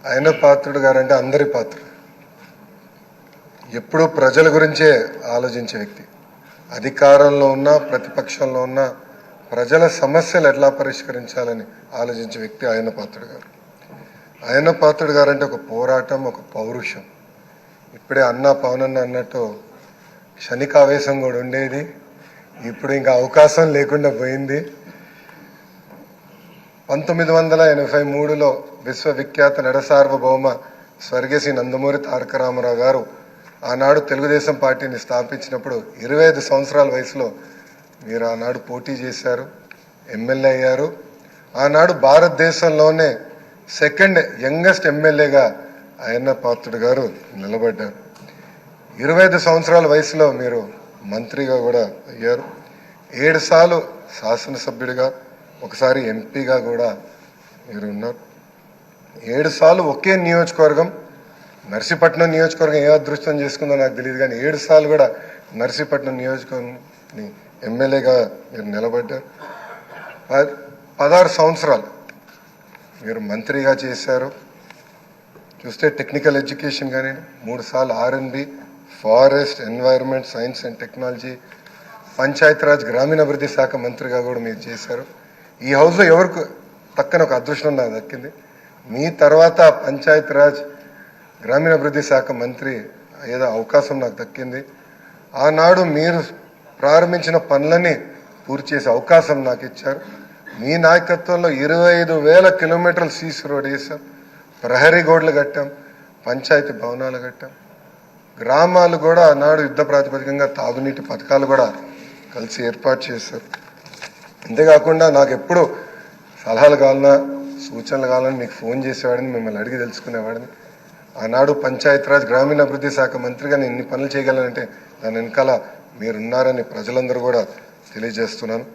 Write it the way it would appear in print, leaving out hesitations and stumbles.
ఆయన పాత్రుడు గారంటే అందరి పాత్రుడు. ఎప్పుడూ ప్రజల గురించే ఆలోచించే వ్యక్తి. అధికారంలో ఉన్నా ప్రతిపక్షంలో ఉన్నా ప్రజల సమస్యలు ఎట్లా పరిష్కరించాలని ఆలోచించే వ్యక్తి ఆయన పాత్రుడు గారు. ఆయన పాత్రుడు గారంటే ఒక పోరాటం, ఒక పౌరుషం. ఇప్పుడే అన్న పవనన్న అన్నట్టు క్షణికావేశం కూడా ఉండేది, ఇప్పుడు ఇంకా అవకాశం లేకుండా పోయింది. 1983లో విశ్వవిఖ్యాత నడసార్వభౌమ స్వర్గీయ నందమూరి తారక రామారావు గారు ఆనాడు తెలుగుదేశం పార్టీని స్థాపించినప్పుడు 25 సంవత్సరాల వయసులో మీరు ఆనాడు పోటీ చేశారు, ఎమ్మెల్యే అయ్యారు. ఆనాడు భారతదేశంలోనే సెకండ్ యంగెస్ట్ ఎమ్మెల్యేగా అయ్యన్న పాత్రుడు గారు నిలబడ్డారు. 25 సంవత్సరాల వయసులో మీరు మంత్రిగా కూడా అయ్యారు. 7 సార్లు శాసనసభ్యుడిగా, ఒకసారి ఎంపీగా కూడా మీరు ఉన్నారు. 7 సార్లు ఒకే నియోజకవర్గం, నర్సీపట్నం నియోజకవర్గం ఏ అదృష్టం చేసుకుందో నాకు తెలియదు, కానీ 7 సార్లు కూడా నర్సీపట్నం నియోజకవర్గం ఎమ్మెల్యేగా మీరు నిలబడ్డారు. 16 సంవత్సరాలు మీరు మంత్రిగా చేశారు. చూస్తే టెక్నికల్ ఎడ్యుకేషన్ కానీ 3 సార్లు R&B, forest, environment, science and technology, Panchayati Raj గ్రామీణాభివృద్ధి శాఖ మంత్రిగా కూడా మీరు చేశారు. ఈ హౌస్లో ఎవరికి పక్కన ఒక అదృష్టం నాకు దక్కింది. మీ తర్వాత పంచాయతీరాజ్ గ్రామీణాభివృద్ధి శాఖ మంత్రి ఏదో అవకాశం నాకు దక్కింది. ఆనాడు మీరు ప్రారంభించిన పనులని పూర్తి చేసే అవకాశం నాకు ఇచ్చారు. మీ నాయకత్వంలో 25,000 కిలోమీటర్లు సీసీ రోడ్ వేసాం, ప్రహరీ గోడలు కట్టాం, పంచాయతీ భవనాలు కట్టాం. గ్రామాలు కూడా ఆనాడు యుద్ధ ప్రాతిపదికంగా తాగునీటి పథకాలు కూడా కలిసి ఏర్పాటు చేశారు. అంతేకాకుండా నాకు ఎప్పుడు సలహాలు కావాలన్నా, సూచనలు కావాలని మీకు ఫోన్ చేసేవాడిని, మిమ్మల్ని అడిగి తెలుసుకునేవాడిని. ఆనాడు పంచాయతీరాజ్ గ్రామీణాభివృద్ధి శాఖ మంత్రిగా నేను ఇన్ని పనులు చేయగలనంటే దాని వెనకాల మీరున్నారని ప్రజలందరూ కూడా తెలియజేస్తున్నాను.